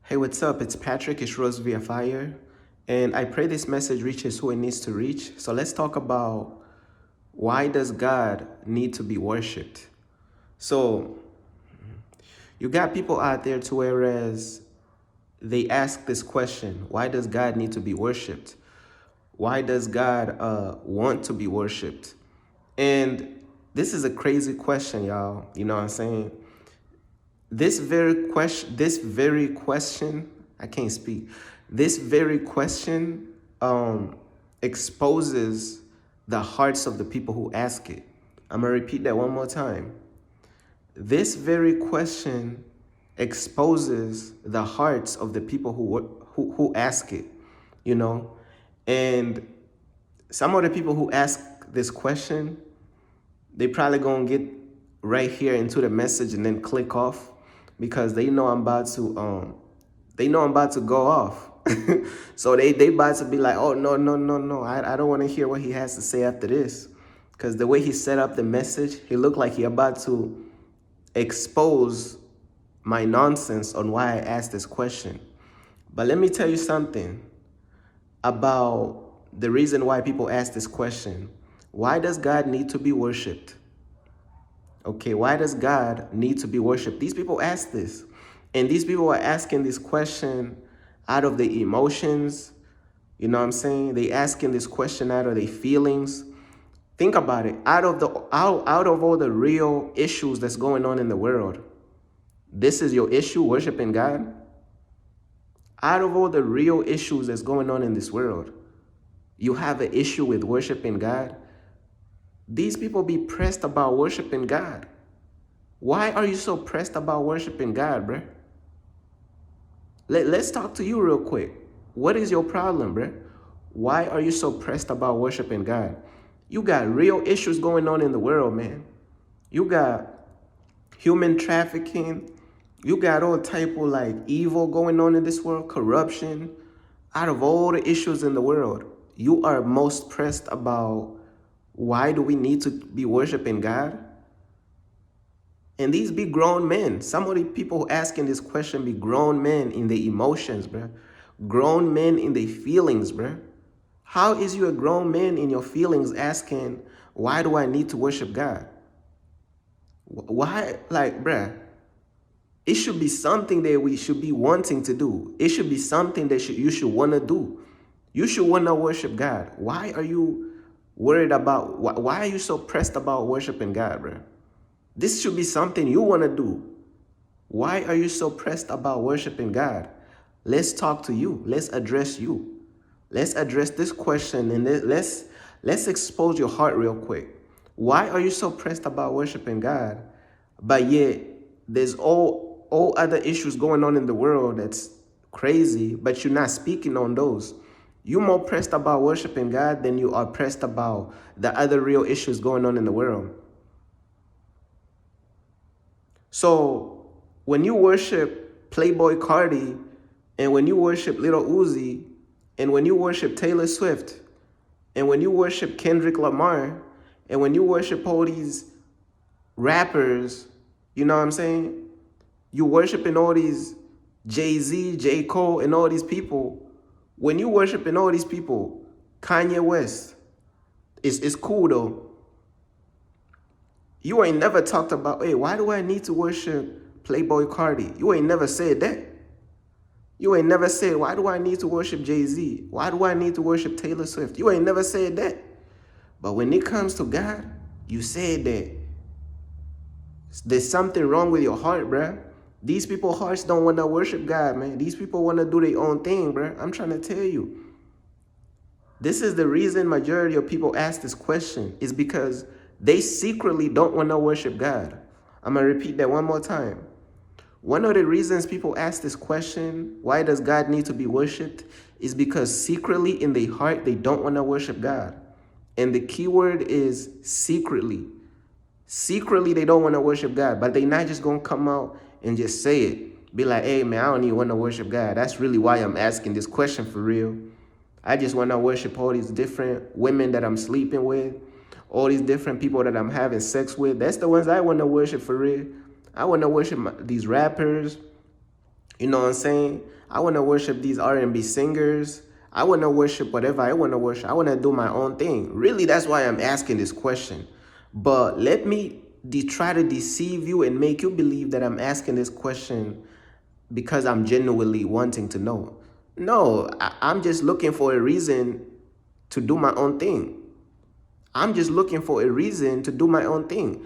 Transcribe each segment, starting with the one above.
Hey, what's up? It's Patrick. It's Rose via Fire. And I pray this message reaches who it needs to reach. So let's talk about why does God need to be worshipped? So you got people out there to whereas they ask this question, why does God need to be worshipped? Why does God want to be worshipped? And this is a crazy question, y'all. You know what I'm saying? This very question, I can't speak. This very question exposes the hearts of the people who ask it. I'm gonna repeat that one more time. This very question exposes the hearts of the people who ask it, you know, and some of the people who ask this question, they probably gonna get right here into the message and then click off because they know I'm about to go off. So they about to be like, oh no, I don't want to hear what he has to say after this, because the way he set up the message, he looked like he about to expose my nonsense on why I asked this question. But let me tell you something about the reason why people ask this question. Why does God need to be worshipped? Okay, why does God need to be worshipped? These people ask this. And these people are asking this question out of the emotions. You know what I'm saying? They asking this question out of their feelings. Think about it. Out of all the real issues that's going on in the world, this is your issue, worshiping God? Out of all the real issues that's going on in this world, you have an issue with worshiping God? These people be pressed about worshiping God. Why are you so pressed about worshiping God, bruh? Let's talk to you real quick. What is your problem, bruh? Why are you so pressed about worshiping God? You got real issues going on in the world, man. You got human trafficking. You got all type of like evil going on in this world, corruption. Out of all the issues in the world, you are most pressed about why do we need to be worshiping God? And these be grown men. Some of the people asking this question be grown men in their emotions, bruh. Grown men in their feelings, bruh. How is you a grown man in your feelings asking, why do I need to worship God? Why, like, bruh, it should be something that we should be wanting to do. It should be something that you should want to do. You should want to worship God. Why are you worried about, why are you so pressed about worshiping God, bruh? This should be something you want to do. Why are you so pressed about worshiping God? Let's talk to you. Let's address you. Let's address this question and let's expose your heart real quick. Why are you so pressed about worshiping God? But yet there's all other issues going on in the world that's crazy, but you're not speaking on those. You're more pressed about worshiping God than you are pressed about the other real issues going on in the world. So when you worship Playboy Cardi, and when you worship Little Uzi, and when you worship Taylor Swift, and when you worship Kendrick Lamar, and when you worship all these rappers, you know what I'm saying? You worshiping all these Jay-Z, J. Cole, and all these people. When you worshiping all these people, Kanye West, it's cool though. You ain't never talked about, hey, why do I need to worship Playboy Cardi? You ain't never said that. You ain't never said, why do I need to worship Jay-Z? Why do I need to worship Taylor Swift? You ain't never said that. But when it comes to God, you said that. There's something wrong with your heart, bruh. These people's hearts don't want to worship God, man. These people want to do their own thing, bruh. I'm trying to tell you. This is the reason majority of people ask this question, is because they secretly don't want to worship God. I'm going to repeat that one more time. One of the reasons people ask this question, why does God need to be worshipped, is because secretly in their heart, they don't want to worship God. And the key word is secretly. Secretly, they don't want to worship God, but they're not just going to come out and just say it. Be like, hey, man, I don't even want to worship God. That's really why I'm asking this question for real. I just want to worship all these different women that I'm sleeping with, all these different people that I'm having sex with. That's the ones I want to worship for real. I want to worship these rappers, You know what I'm saying? I want to worship these R&B singers. I want to worship whatever I want to worship. I want to do my own thing. Really, that's why I'm asking this question. But let me try to deceive you and make you believe that I'm asking this question because I'm genuinely wanting to know. No, I'm just looking for a reason to do my own thing. I'm just looking for a reason to do my own thing.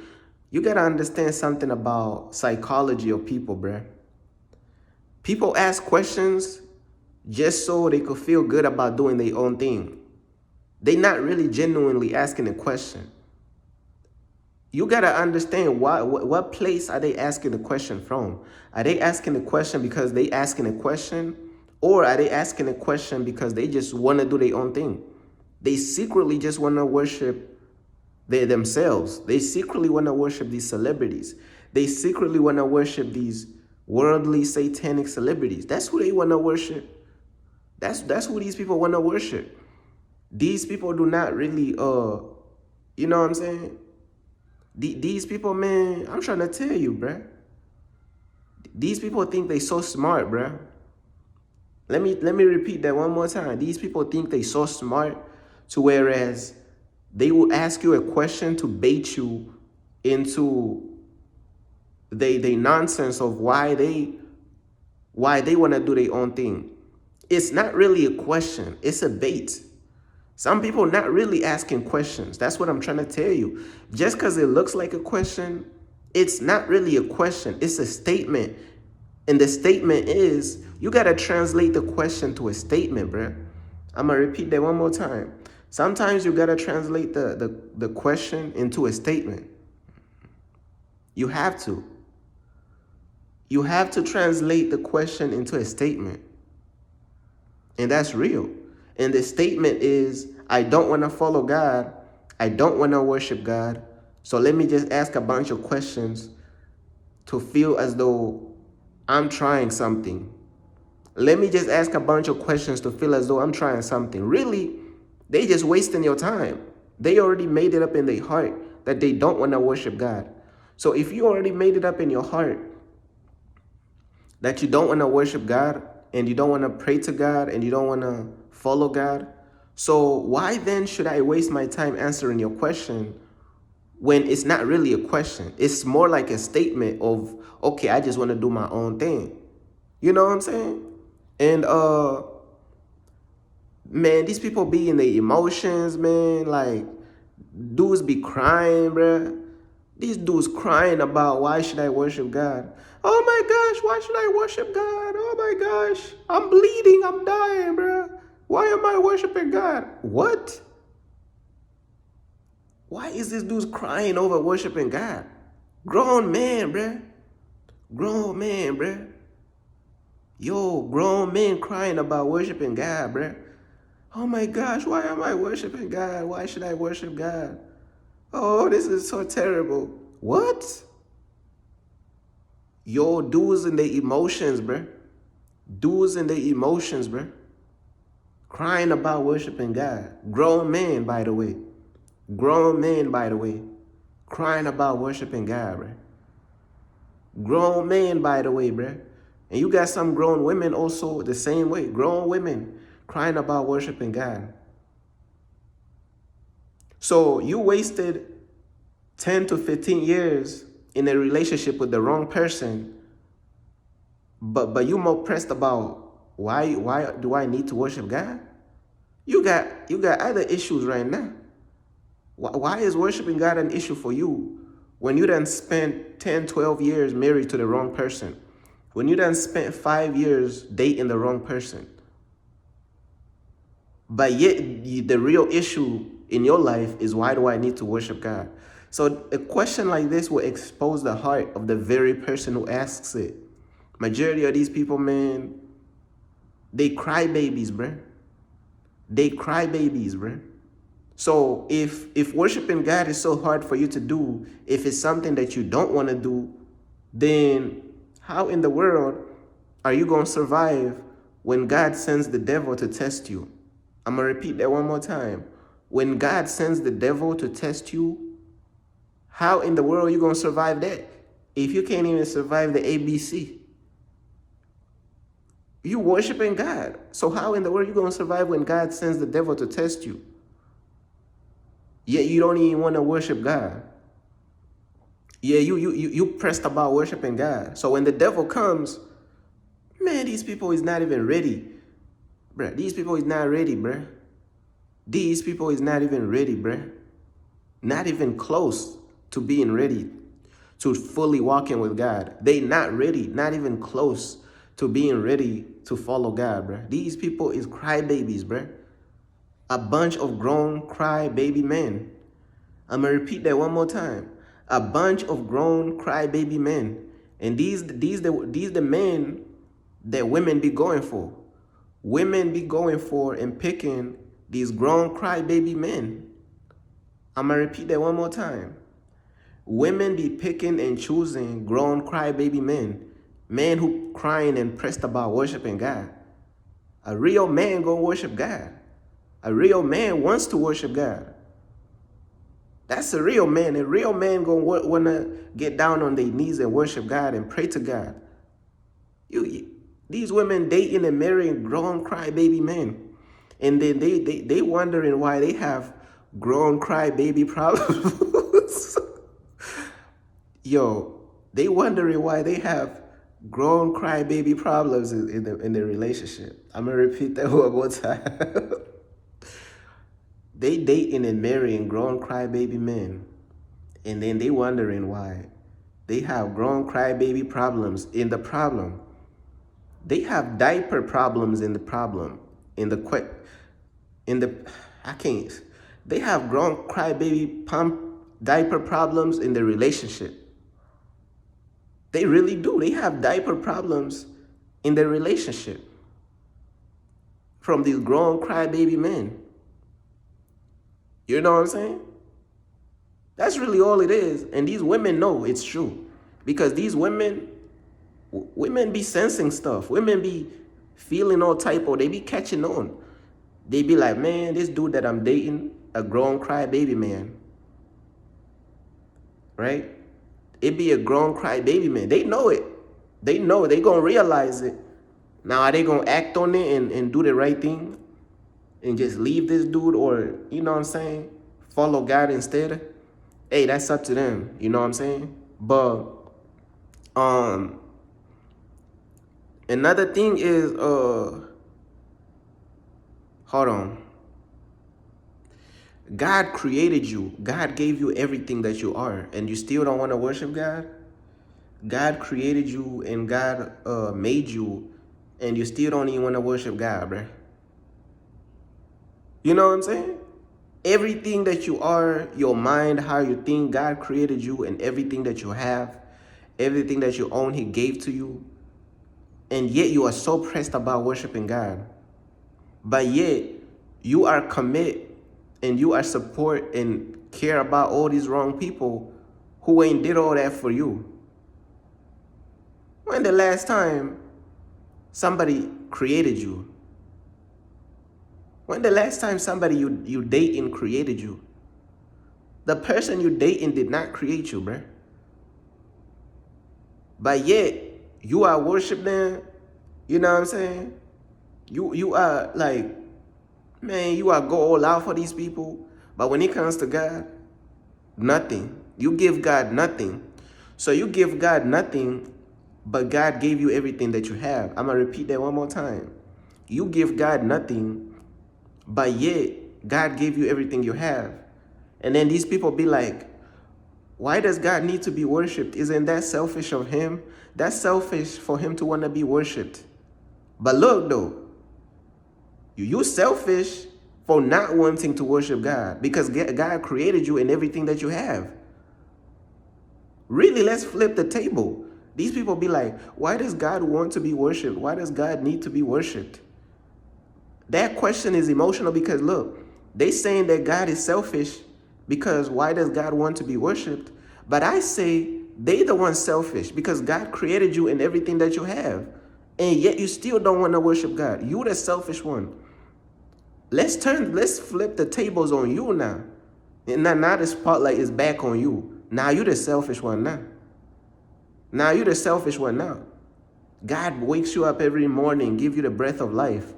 You got to understand something about psychology of people, bruh. People ask questions just so they could feel good about doing their own thing. They're not really genuinely asking a question. You got to understand what place are they asking the question from? Are they asking the question because they asking a question? Or are they asking a question because they just want to do their own thing? They secretly just want to worship themselves. They secretly want to worship these celebrities. They secretly want to worship these worldly satanic celebrities. That's who they want to worship. That's who these people want to worship. These people do not really you know what I'm saying? These people, man, I'm trying to tell you, bruh. These people think they so smart, bruh. Let me repeat that one more time. These people think they so smart to whereas they will ask you a question to bait you into they nonsense of why they want to do their own thing. It's not really a question. It's a bait. Some people not really asking questions. That's what I'm trying to tell you. Just because it looks like a question, it's not really a question. It's a statement. And the statement is, you got to translate the question to a statement, bruh. I'm going to repeat that one more time. Sometimes you got to translate the question into a statement. You have to. You have to translate the question into a statement. And that's real. And the statement is, I don't want to follow God. I don't want to worship God. So let me just ask a bunch of questions to feel as though I'm trying something. Let me just ask a bunch of questions to feel as though I'm trying something. Really, they just wasting your time. They already made it up in their heart that they don't want to worship God. So if you already made it up in your heart that you don't want to worship God and you don't want to pray to God and you don't want to follow God, so why then should I waste my time answering your question when it's not really a question? It's more like a statement of, okay, I just want to do my own thing. You know what I'm saying? And man, these people be in their emotions, man. Like, dudes be crying, bruh. These dudes crying about why should I worship God? Oh my gosh, why should I worship God? Oh my gosh, I'm bleeding, I'm dying, bruh. Why am I worshiping God? What? Why is this dude crying over worshiping God? Grown man, bruh. Grown man, bruh. Yo, grown men crying about worshiping God, bruh. Oh my gosh, why am I worshiping God? Why should I worship God? Oh, this is so terrible. What? Yo, dudes in their emotions, bruh. Dudes in their emotions, bruh. Crying about worshiping God. Grown men, by the way. Grown men, by the way. Crying about worshiping God, bruh. Grown men, by the way, bruh. And you got some grown women also the same way. Grown women crying about worshiping God. So you wasted 10 to 15 years in a relationship with the wrong person, but you more pressed about why do I need to worship God? You got other issues right now. Why is worshiping God an issue for you when you done spent 10, 12 years married to the wrong person? When you done spent 5 years dating the wrong person? But yet the real issue in your life is, why do I need to worship God? So a question like this will expose the heart of the very person who asks it. Majority of these people, man, they cry babies, bruh. They cry babies, bruh. So if worshiping God is so hard for you to do, if it's something that you don't want to do, then how in the world are you going to survive when God sends the devil to test you? I'm going to repeat that one more time. When God sends the devil to test you, how in the world are you going to survive that if you can't even survive the ABC? You worshiping God. So how in the world are you going to survive when God sends the devil to test you? Yet you don't even want to worship God. Yeah, you pressed about worshiping God. So when the devil comes, man, these people is not even ready. Bruh, these people is not ready, bruh. These people is not even ready, bruh. Not even close to being ready to fully walking with God. They not ready, not even close to being ready to follow God, bruh. These people is crybabies, bruh. A bunch of grown crybaby men. I'm gonna repeat that one more time. A bunch of grown crybaby men. And these the men that women be going for. Women be going for and picking these grown crybaby men. I'm gonna repeat that one more time. Women be picking and choosing grown crybaby men. Men who crying and pressed about worshiping God. A real man gonna worship God. A real man wants to worship God. That's a real man. A real man gonna wanna get down on their knees and worship God and pray to God. These women dating and marrying grown crybaby men, and then they wondering why they have grown crybaby problems. Yo, they wondering why they have grown crybaby problems in the relationship. I'm gonna repeat that one more time. They dating and marrying grown crybaby men, and then they wondering why they have grown crybaby problems in the problem. They have diaper problems in the problem. I can't. They have grown crybaby pump diaper problems in the relationship. They really do. They have diaper problems in their relationship from these grown crybaby men. You know what I'm saying? That's really all it is. And these women know it's true. Because these women be sensing stuff. Women be feeling all type of, they be catching on. They be like, man, this dude that I'm dating, a grown crybaby man. Right? It be a grown crybaby man. They know it. They know it. They gonna realize it. Now are they gonna act on it and do the right thing? And just leave this dude, or, you know what I'm saying, follow God instead? Hey, that's up to them. You know what I'm saying? But another thing is, hold on. God created you. God gave you everything that you are, and you still don't want to worship God? God created you and God made you, and you still don't even want to worship God, bruh. You know what I'm saying? Everything that you are, your mind, how you think, God created you, and everything that you have, everything that you own, He gave to you. And yet you are so pressed about worshiping God. But yet you are commit and you are support and care about all these wrong people who ain't did all that for you. When the last time somebody created you? When the last time somebody you dating created you? The person you dating did not create you, bruh. But yet you are worshiping, you know what I'm saying? You are like, man, you are go all out for these people. But when it comes to God, nothing. You give God nothing. So you give God nothing, but God gave you everything that you have. I'm going to repeat that one more time. You give God nothing, but yet God gave you everything you have. And then these people be like, why does God need to be worshipped? Isn't that selfish of Him? That's selfish for Him to want to be worshipped. But look though, you selfish for not wanting to worship God, because God created you and everything that you have. Really, let's flip the table. These people be like, why does God want to be worshipped? Why does God need to be worshipped? That question is emotional because look, they saying that God is selfish because why does God want to be worshipped? But I say they the ones selfish because God created you and everything that you have. And yet you still don't want to worship God. You the selfish one. Let's flip the tables on you now. And now the spotlight is back on you. Now you the selfish one now. Now you the selfish one now. God wakes you up every morning, give you the breath of life.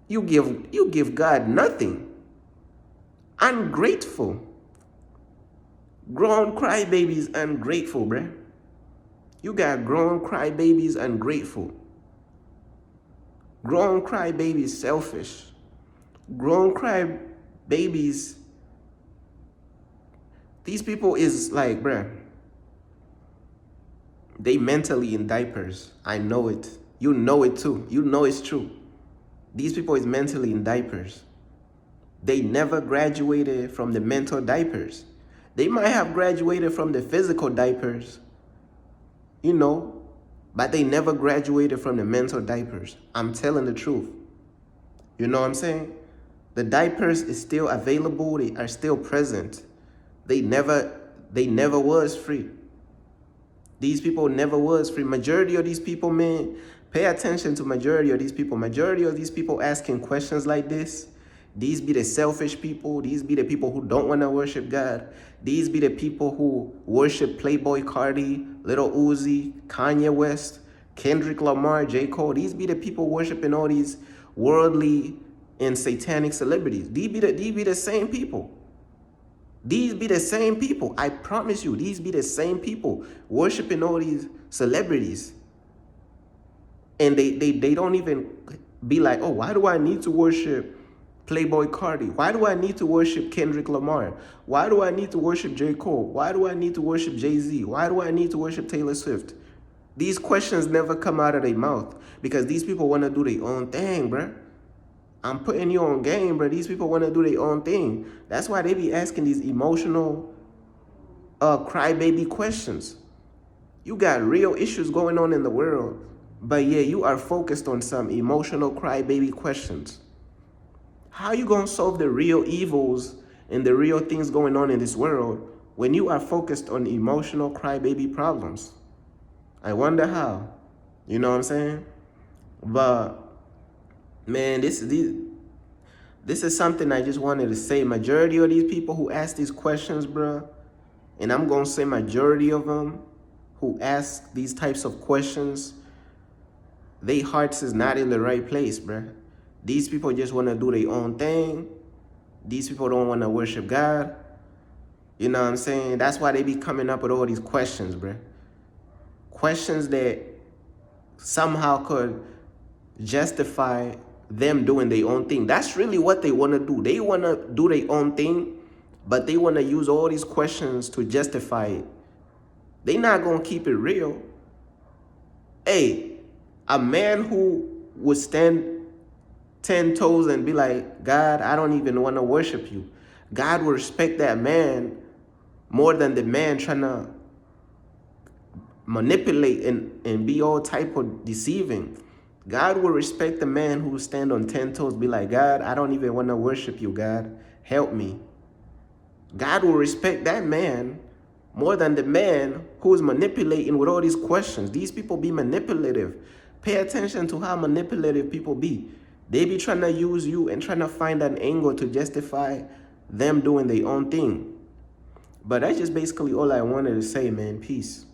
You give God nothing. Ungrateful. Grown crybabies ungrateful, bruh. You got grown crybabies ungrateful. Grown crybabies selfish. Grown crybabies. These people is like, bruh, they mentally in diapers. I know it. You know it too. You know it's true. These people is mentally in diapers. They never graduated from the mental diapers. They might have graduated from the physical diapers, you know, but they never graduated from the mental diapers. I'm telling the truth. You know what I'm saying? The diapers is still available. They are still present. They never was free. These people never was free. Majority of these people, man, pay attention to majority of these people. Majority of these people asking questions like this, these be the selfish people. These be the people who don't want to worship God. These be the people who worship Playboy Cardi, Lil Uzi, Kanye West, Kendrick Lamar, J. Cole. These be the people worshiping all these worldly and satanic celebrities. These be the same people. These be the same people. I promise you, these be the same people worshiping all these celebrities. And they don't even be like, oh, why do I need to worship Playboy Cardi? Why do I need to worship Kendrick Lamar? Why do I need to worship J. Cole? Why do I need to worship Jay-Z? Why do I need to worship Taylor Swift? These questions never come out of their mouth because these people want to do their own thing, bruh. I'm putting you on game, bro. These people want to do their own thing. That's why they be asking these emotional, crybaby questions. You got real issues going on in the world, but yeah, you are focused on some emotional crybaby questions. How you gonna solve the real evils and the real things going on in this world when you are focused on emotional crybaby problems? I wonder how. You know what I'm saying? But man, this is something I just wanted to say. Majority of these people who ask these questions, bro, and I'm going to say majority of them who ask these types of questions, their hearts is not in the right place, bro. These people just want to do their own thing. These people don't want to worship God. You know what I'm saying? That's why they be coming up with all these questions, bro. Questions that somehow could justify them doing their own thing. That's really what they want to do. They want to do their own thing, but they want to use all these questions to justify it. They not going to keep it real. Hey, a man who would stand 10 toes and be like, God, I don't even want to worship you. God will respect that man more than the man trying to manipulate and be all type of deceiving. God will respect the man who stand on 10 toes, be like, God, I don't even want to worship you, God. Help me. God will respect that man more than the man who is manipulating with all these questions. These people be manipulative. Pay attention to how manipulative people be. They be trying to use you and trying to find an angle to justify them doing their own thing. But that's just basically all I wanted to say, man. Peace.